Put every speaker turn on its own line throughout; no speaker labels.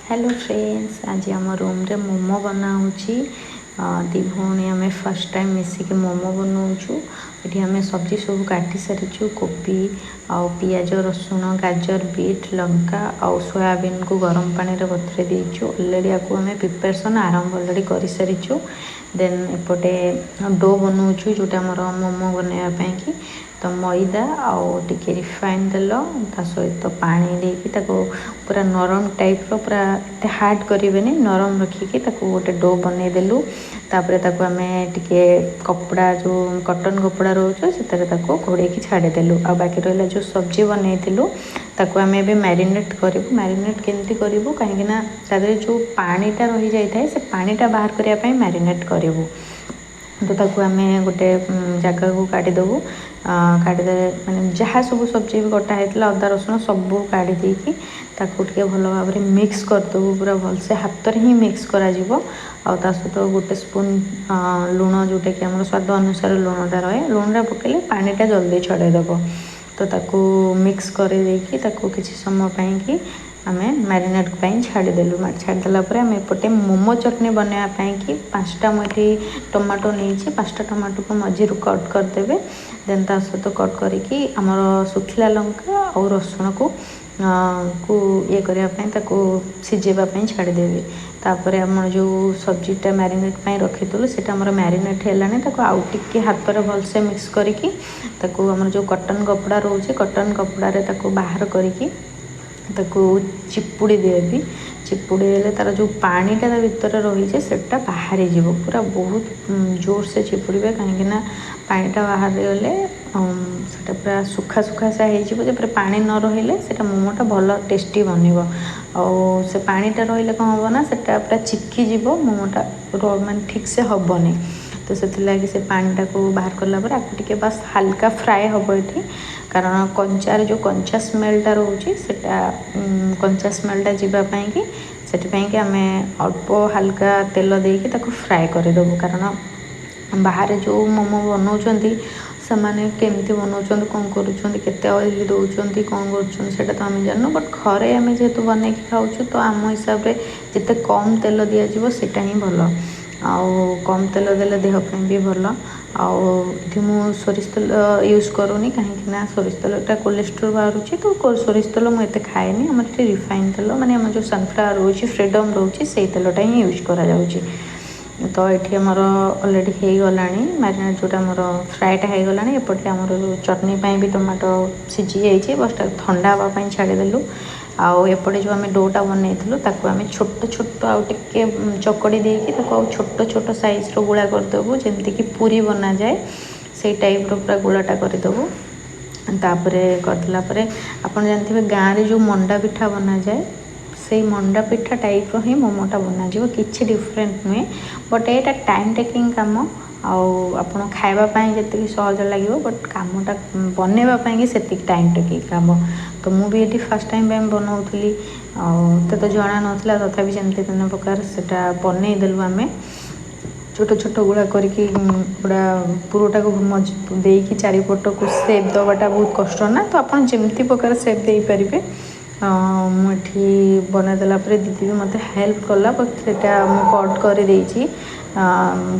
Hello friends, आज आम room रे मोमो बनाऊँ दी भौणी आम फर्स्ट टाइम मिसिक मोमो बनाऊँ। ये आम सब्जी सब काटी सारी कोबी आउ पियाज रसुण गाजर बीट लंका आउ सोयाबीन को गरम पानी रे बतुरे देचु। ऑलरेडी आपको आम प्रिपरेशन आरंभ ऑलरेडी कर सारी। देन एपटे डो बनाऊँ जोटा आमर मोमो बनवाई तो मैदा आउ टिके रिफाइन तेल ता सहित पानी देकी ताको पूरा नरम टाइप रो पूरा एते हार्ड करेनि नरम रखिकी ताको गोटे डो बनै देलु। तापर ताको आमे टिके कपड़ा जो कॉटन कपड़ा रोचो सेतरे ताको घोड़ेकी छाड़ी देलु। आ बाकी रहला जो सब्जी बनैथिलु ताको आमे एबे मैरिनेट करिवु। मैरिनेट केमती करिवु काहेकि ना तादरे जो पानीटा रही जाय थाए से पानीटा बाहर करिया पई मैरिनेट करिवु। तो ताको आमे गोटे जगह को काटी देबू। काटिदे मैंने जहाँ सब सब्जी भी कटा होता अदा रसुण सबू काढ़ी देकी ताको टिके भल भाव में मिक्स करदेबू। पूरा भलसे हाथ ही मिक्स करा ता सहित गोटे स्पून लुण जोटा कि आम स्वाद अनुसार लुणटा रहे। लुणटा पकेले पानीटा जल्दी छड़ेदेव। तो ताको मिक्स कर किसी समय पाई आमे मैरिनेट पाई छाड़देलु। छाड़देला आम एपटे मोमो चटनी बनवाई कि 5टा मुझे टमाटो नहीं 5टा टमाटो को मझी कट करदेवे। देन ता सहित कट करके आमर सुखिला लंका और रसुण को ये करने सिझेवाई छाड़देवी। तापर आम जो सब्जीटा मैरिनेट पाई रखीलु से मैरिनेट है आउ टिके हाथ में भलसे मिक्स करके आम जो कॉटन कपड़ा रोचे कॉटन कपड़े बाहर करके चिपुड़ी देवी। चिपुड़ी देले तार जो पानीटा भीतर रही है सेटा बाहर जीव। पूरा बहुत जोर से चिपुड़े कहीं पानीटा बाहर गले सेटा पूरा सुखा सुखा सा हो पानी न रही से मोमोटा भल टेस्टी बनब। से पानीटा रही कौन हम ना से पूरा चिपकी जीव मोमोटा मान ठीक से हेनी। तो से लगी से पानीटा को बाहर कलापर आपको टिके बस हल्का फ्राए हम ये कारण कंचार जो कंचा स्मेलटा रोचे सेटा कंचा स्मेलटा जावाई कि से आम अल्प हल्का तेल देकी ताको फ्राए करदेबू। कारण बाहर जो मोमो बनाऊँ से मैंने केमती बनाऊँ कौन करते ऑयल दौरान कौन कर तो आम जानू। बट घरे आम जेहेतु बन खाऊँ तो आम हिसाब से जिते कम तेल दिज्व सेटा ही भल। आउ कम तेल देले देहपाई भी भल। आउ मु सोरिष तेल यूज करूनी कहीं सोरिष तेलटा कोलेस्ट्रोल बाहर तो सोरिष तेल मुझे खाएनी। आम रिफाइन तेल माने आम जो सनफ्लावर रोचे फ्रीडम रोचे से तेलटा ही यूज करा जाउची। तो ये आमर ऑलरेडी हो गला मैरिनेट जोटा आमर फ्राएटा हो गला। एपटे आमर चटनी भी टमाटो सीझी जाइए बस ठंडा हाँवाई छाड़देलु। आउ एपटे जो आम डोटा बनईलु ताको आम छोट छोट आउ टिके चकड़ी देकी छोट छोट साइज रो गुड़ा करदेबू। जमती कि पूरी बना जाए से टाइप रो पूरा गुड़ाटा करदेबू। तापर करदेला आप जानते गाँव में जो मंडा पिठा बना जाए से मंडा पिठा टाइप रो ही मोमोटा बना किसी डिफरेंट नुहे। बट ये टाइम टेकिंग काम आपड़ खावाई जी सहज लगे बट कमटा बनवाई से टाइम टेकिंग काम। तो मुझे ये फर्स्ट टाइम बनाऊली तो जना नाला तथापि जमती तीन प्रकार से बनईदेलु। आम छोट छोट गुड़ा करके पूरा पुरोटा को देकी चारिपट को सेप दवाटा बहुत कष्ट ना। तो आप जमती प्रकार सेप दे पारे। मुझे बनईदेला दीदी भी मत हेल्प कला बट से कट कर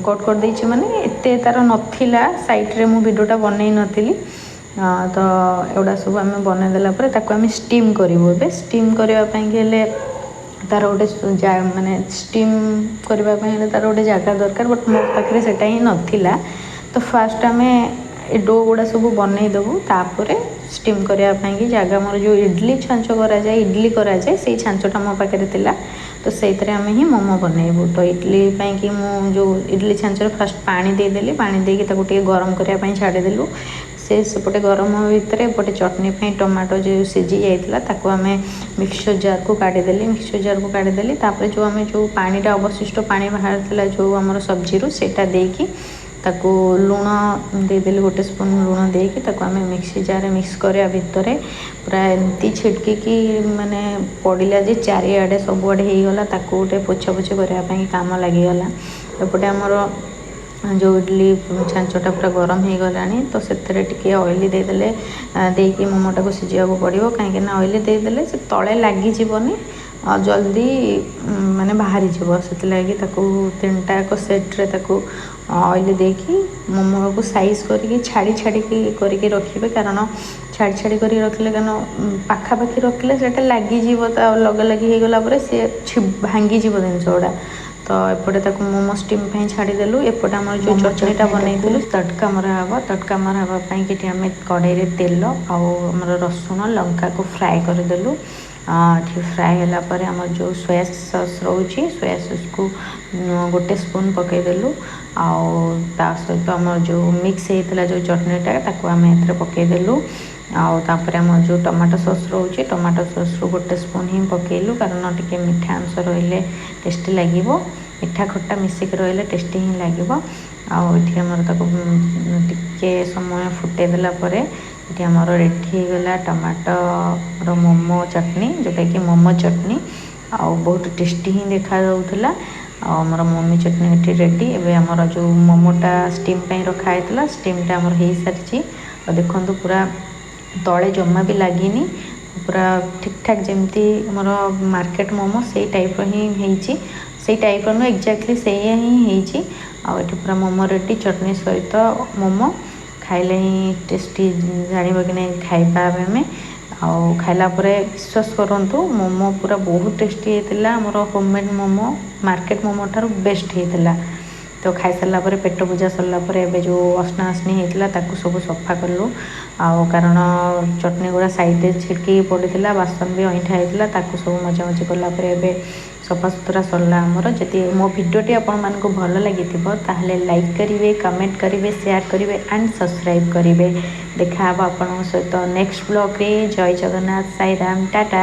कट कर देछि माने एते तार नथिला साइड मु वीडियोटा बनई नथिली। तो एगुड़ा सब आम बनईदेला आम स्टीम करूँ। ए स्टीम करने तार गोटे माने स्टीम करने तार गोटे जगह दरकार बट मो पाखे से ही नाला। तो फास्ट आम डो गुड़ा सब बनईदेबू तापर स्टीम करने जगह मोर जो इडली छांच करा जाए इडली करा जाए से छांचटा मो पाखे थिला। तो से आम ही मोमो बनईबू। तो इडली कि जो इडली छांचर फास्ट पानी देदेली पानी देकी गरम करने छाड़देलु। से सेपटे गरम भितर एपटे चटनी टमाटो जो सीझी जाता आम मिक्सचर जार को काढ़ीदेली। मिक्सचर जार को काढ़ीदेली तापर जो आम जो पानीटा अवशिष्ट पानी बाहर था जो आम सब्जी सेटा देकी ताको लुण देदेली गोटे स्पून लुण देकी ताको आम मिक्सी जार मिक्स करा भितर पूरा एमती छिटकी माने पड़ा जे चारिआडे सबुआडे होगला ताको गोटे पोछा पोछी करने काम लगिगला। एपटे आमर जो इडली छांचटा पूरा गरम हो गला तो से ऑयली देदेले देकी मोमोटा को सीझा पड़ो कहीं ऑयली देदेले से तले लगिजनी जल्दी माने बाहरी जीव से लगी तीनटा एक सेट्रे ऑयल देकी मोमो को साइज करके छाड़ी छाड़ी करके रखिए कारण छाड़ी छाड़ी कर रखिले कारण पाखापाखि रखिले से लगिजी लगा लगी हो गला सी भांगी जीव जिनस गुड़ा तो एपटे मोमो स्टीम छाड़देलु एपटे आम जो चटनीटा बनई तटका मरा हे तटका मरा हाँपाई कि आम कड़े तेल आमर रसुण लंका को फ्राए करदेलु फ्राए होगापर आम जो सोया सॉस रोचे सोया सॉस को गोटे स्पून पकईदेलु ता सहित आम जो मिक्स होता जो चटनीटा आम ए पकईदेलु आउे आम जो टमाटो सॉस रोचे टमाटो सॉस रू गोटे स्पून ही पकईलु कारण टे मीठा अंश रही टेस्टी लगे मीठा खट्टा मिसिक रही टेस्टी ही लगे आमर टे समय फुटे देलापर ये आमर रेडी होगला टमाटो मोमो चटनी जोटा कि मोमो चटनी बहुत टेस्टी ही देखा जाऊला आमर मोमी चटनी ये रेडी एवं आमर जो मोमोटा स्टीम रखाई स्टीमटा आमर हो सारी देखो पूरा तले जमा भी लगिनी पूरा ठीक ठाक जमती आमर मार्केट मोमो से टाइप ही से टाइप नुह एक्जाक्टली से ही पूरा मोमो रेडी चटनी सहित मोमो खाइले ही टेस्टी जान कि नहीं खाइबा आम खाइला विश्वास करूँ मोमो पूरा बहुत टेस्टी होता आमर होममेड मोमो मार्केट मोमो ठार बेस्ट होता तो खाई सारा पेट पूजा सरलापर एवं जो असना असनी होता सब सफा कलु कारण चटनी गुड़ा साइड छिड़की पड़ा बासन भी अईठा होता सब मजा मजी कलापर एवं सफा सुतरा सरला आमर जदि मो भिडटी आपण मानक भल लगी ताहले लाइक करेंगे कमेंट करेंगे शेयर करेंगे एंड सब्सक्राइब करेंगे देखा आप सहित नेक्स्ट ब्लॉग रे जय जगन्नाथ साई राम टाटा।